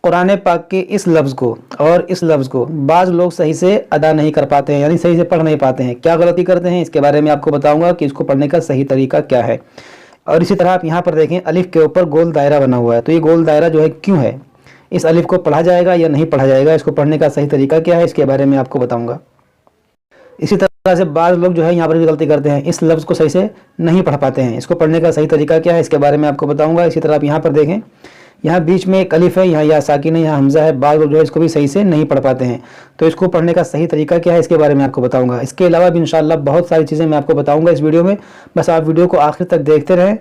قرآن پاک کے اس لفظ کو اور اس لفظ کو بعض لوگ صحیح سے ادا نہیں کر پاتے ہیں، یعنی صحیح سے پڑھ نہیں پاتے ہیں۔ کیا غلطی کرتے ہیں اس کے بارے میں آپ کو بتاؤں گا کہ اس کو پڑھنے کا صحیح طریقہ کیا ہے۔ اور اسی طرح آپ یہاں پر دیکھیں الف کے اوپر گول دائرہ بنا ہوا ہے، تو یہ گول دائرہ جو ہے کیوں ہے، اس الف کو پڑھا جائے گا یا نہیں پڑھا جائے گا، اس کو پڑھنے کا صحیح طریقہ کیا ہے، اس کے بارے میں آپ کو بتاؤں گا۔ اسی طرح سے بعض لوگ جو ہے یہاں پر بھی غلطی کرتے ہیں، اس لفظ کو صحیح سے نہیں پڑھ پاتے ہیں، اس کو پڑھنے کا صحیح طریقہ کیا ہے اس کے بارے میں آپ کو بتاؤں گا۔ اسی طرح آپ یہاں پر دیکھیں، یہاں بیچ میں ایک الف ہے، یہاں یا ساکن ہے، یہاں حمزہ ہے، بعض لوگ جو ہے اس کو بھی صحیح سے نہیں پڑھ پاتے ہیں، تو اس کو پڑھنے کا صحیح طریقہ کیا ہے اس کے بارے میں آپ کو بتاؤں گا۔ اس کے علاوہ بھی انشاءاللہ بہت ساری چیزیں میں آپ کو بتاؤں گا اس ویڈیو میں، بس آپ ویڈیو کو آخر تک دیکھتے رہیں۔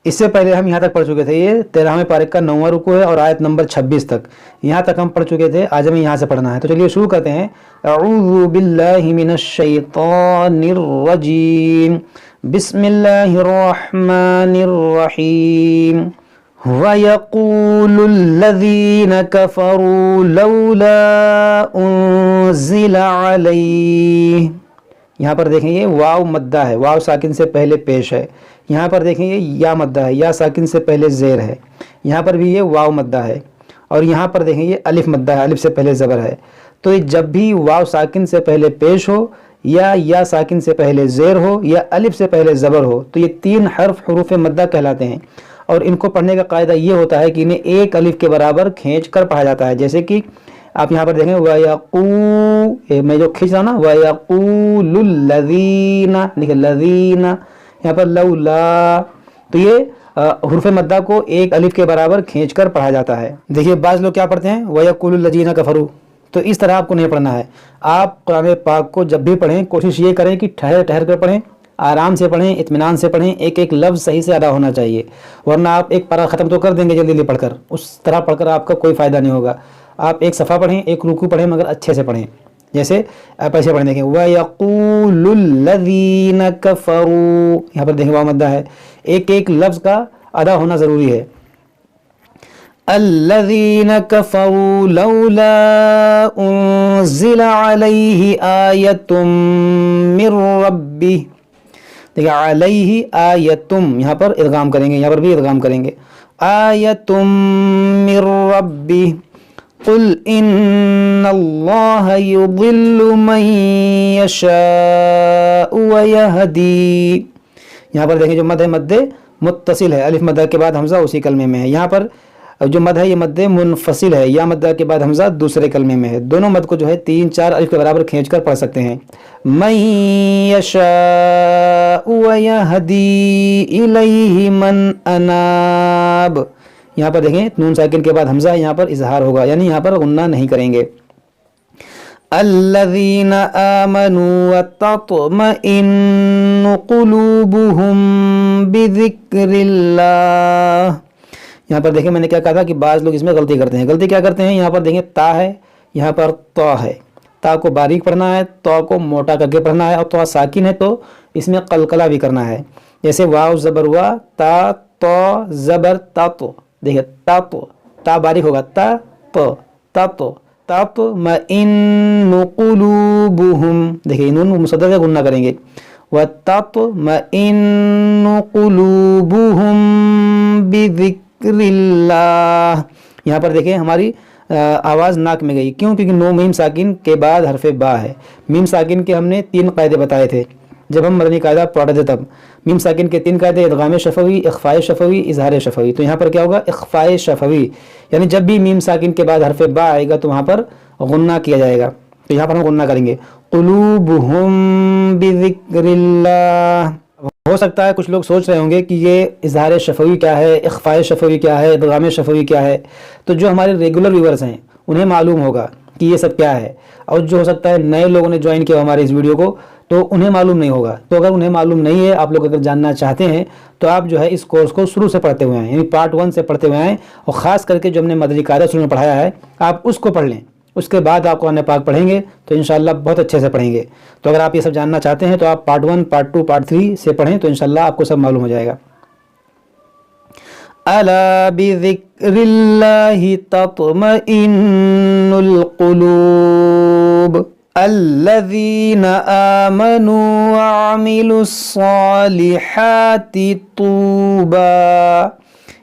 اس سے پہلے ہم یہاں تک پڑھ چکے تھے، یہ 13ویں پارے کا 9واں رکوع ہے اور آیت نمبر 26 تک یہاں تک ہم پڑھ چکے تھے، آج ہمیں یہاں سے پڑھنا ہے۔ تو چلیے شروع کرتے ہیں۔ اعوذ باللہ من الشیطان الرجیم، بسم اللہ الرحمن الرحیم۔ وَيَقُولُ الَّذِينَ كَفَرُوا لَوْلَا أُنزِلَ عَلَيْهِ، یہاں پر دیکھیں یہ واو مدہ ہے، واو ساکن سے پہلے پیش ہے۔ یہاں پر دیکھیں یہ یا مدہ ہے، یا ساکن سے پہلے زیر ہے۔ یہاں پر بھی یہ واو مدہ ہے، اور یہاں پر دیکھیں یہ الف مدہ ہے، الف سے پہلے زبر ہے۔ تو جب بھی واو ساکن سے پہلے پیش ہو، یا ساکن سے پہلے زیر ہو، یا الف سے پہلے زبر ہو، تو یہ تین حرف حروف مدہ کہلاتے ہیں، اور ان کو پڑھنے کا قاعدہ یہ ہوتا ہے کہ انہیں ایک الف کے برابر کھینچ کر پڑھا جاتا ہے۔ جیسے کہ آپ یہاں پر دیکھیں وَيَقُولُ، میں جو کھینچ رہا ہوں نا، وَيَقُولُ الَّذِينَ، دیکھیں الَّذِينَ، یہاں پر لولا، تو یہ حروف مدہ کو ایک الف کے برابر کھینچ کر پڑھا جاتا ہے۔ دیکھیے بعض لوگ کیا پڑھتے ہیں وَيَقُولُ الَّذِينَ كَفَرُوا، تو اس طرح آپ کو نہیں پڑھنا ہے۔ آپ قرآن پاک کو جب بھی پڑھیں کوشش یہ کریں کہ ٹھہر کر پڑھیں، آرام سے پڑھیں، اطمینان سے پڑھیں، ایک ایک لفظ صحیح سے ادا ہونا چاہیے، ورنہ آپ ایک پارہ ختم تو کر دیں گے جلدی جلدی پڑھ کر، اس طرح پڑھ کر آپ کا کوئی فائدہ نہیں ہوگا۔ آپ ایک صفحہ پڑھیں، ایک رکوع پڑھیں، مگر اچھے سے پڑھیں۔ جیسے آپ ایسے پڑھیں، دیکھیں وَيَقُولُ الَّذِينَ كَفَرُوا، یہاں پر دیکھیں واو مدہ ہے، ایک ایک لفظ کا ادا ہونا ضروری ہے۔ الَّذِينَ كَفَرُوا لَوْلَا أُنزِلَ عَلَيْهِ آيَةٌ مِّن رَّبِّهِ، دیکھیں علیہ آیتم، یہاں پر ادغام کریں گے، یہاں پر بھی ادغام کریں گے، آیتم من ربی قل ان اللہ یضل من یشاء ویہدی، یہاں پر دیکھیں جو مد ہے مد متصل ہے، الف مدہ کے بعد حمزہ اسی کلمے میں ہے۔ یہاں پر جو مد ہے یہ مد منفصل ہے، یا مدہ کے بعد حمزہ دوسرے کلمے میں ہے۔ دونوں مد کو جو ہے 3 4 الف کے برابر کھینچ کر پڑھ سکتے ہیں۔ من یشاء ویہدی الیہ من اناب، یہاں پر دیکھیں نون ساکن کے بعد حمزہ، یہاں پر اظہار ہوگا، یعنی یہاں پر غنہ نہیں کریں گے۔ الذین آمنوا وتطمئن قلوبہم بذکر اللہ، یہاں پر دیکھیں میں نے کیا کہا تھا کہ بعض لوگ اس میں غلطی کرتے ہیں۔ غلطی کیا کرتے ہیں، یہاں پر دیکھیں تا ہے، یہاں پر تو ہے، تا کو باریک پڑھنا ہے، تو کو موٹا کر کے پڑھنا ہے، اور تو ساکن ہے تو اس میں قلقلہ بھی کرنا ہے۔ جیسے واو زبر ہوا، تا تو زبر تا، تو دیکھیں تا، تو تا باریک ہوگا، تا تو تا، تو تطمئن قلوبہم، دیکھیں نون مصدر سے غنہ کریں گے، وتطمئن قلوبہم بذکر اللہ، یہاں پر دیکھیں ہماری آواز ناک میں گئی، کیوں؟ کیونکہ نو میم ساکن کے بعد حرف با ہے۔ میم ساکن کے ہم نے 3 قاعدے بتائے تھے جب ہم مدنی قاعدہ پڑھتے تھے، تب میم ساکن کے 3 قاعدے ادغام شفوی، اخفاء شفوی، اظہار شفوی۔ تو یہاں پر کیا ہوگا اخفاء شفوی، یعنی جب بھی میم ساکن کے بعد حرف با آئے گا تو وہاں پر غنہ کیا جائے گا، تو یہاں پر ہم غنہ کریں گے قلوبہم بذکر اللہ۔ ہو سکتا ہے کچھ لوگ سوچ رہے ہوں گے کہ یہ اظہار شفوی کیا ہے، اخفاء شفوی کیا ہے، ادغام شفوی کیا ہے، تو جو ہمارے ریگولر ویورز ہیں انہیں معلوم ہوگا کہ یہ سب کیا ہے، اور جو ہو سکتا ہے نئے لوگوں نے جوائن کیا ہمارے اس ویڈیو کو تو انہیں معلوم نہیں ہوگا۔ تو اگر انہیں معلوم نہیں ہے، آپ لوگ اگر جاننا چاہتے ہیں تو آپ جو ہے اس کورس کو شروع سے پڑھتے ہوئے ہیں، یعنی پارٹ 1 سے پڑھتے ہوئے ہیں، اور خاص کر کے جو ہم نے مدنی قاعدہ شروع میں پڑھایا ہے آپ اس کو پڑھ لیں، اس کے بعد آپ قرآن پاک پڑھیں گے تو انشاءاللہ بہت اچھے سے پڑھیں گے۔ تو اگر آپ یہ سب جاننا چاہتے ہیں تو آپ پارٹ 1 پارٹ 2 پارٹ 3 سے پڑھیں تو انشاءاللہ آپ کو سب معلوم ہو جائے گا۔ الا بذکر اللہ تطمئن القلوب الذین آمنوا وعملوا الصالحات طوبى،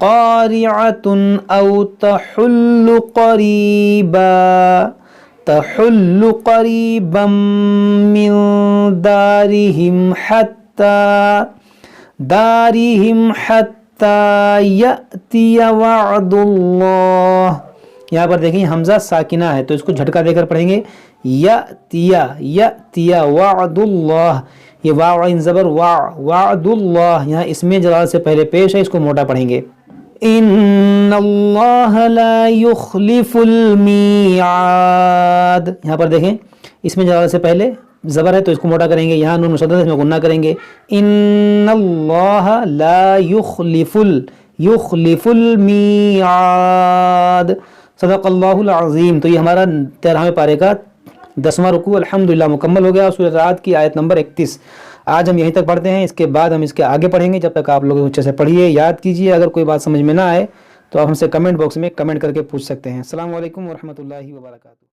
قارعة أو تحل قريبا، تحل قريبا من دارهم حتى يأتي وعد اللہ. یہاں پر دیکھیں حمزہ ساکنہ ہے تو اس کو جھٹکا دے کر پڑھیں گے یأتیا وعد اللہ. یہ واو عین زبر وعد اللہ یہاں اس میں جلال سے پہلے پیش ہے، اس کو موٹا پڑھیں گے. ان اللہ لا یخلف المیعاد. یہاں پر دیکھیں اس میں جلال سے پہلے زبر ہے تو اس کو موٹا کریں گے، یہاں نون مشدد اس میں غنہ کریں گے. ان اللہ لا یخلف المیعاد. صدق اللہ العظیم. تو یہ ہمارا 13ویں پارے کا 10واں رکوع الحمدللہ مکمل ہو گیا. سورۃ رعد کی آیت نمبر 31. آج ہم یہیں تک پڑھتے ہیں، اس کے بعد ہم اس کے آگے پڑھیں گے. جب تک آپ لوگ اچھے سے پڑھیے، یاد کیجیے. اگر کوئی بات سمجھ میں نہ آئے تو آپ ہم سے کمنٹ باکس میں کمنٹ کر کے پوچھ سکتے ہیں. السلام علیکم ورحمۃ اللہ وبرکاتہ.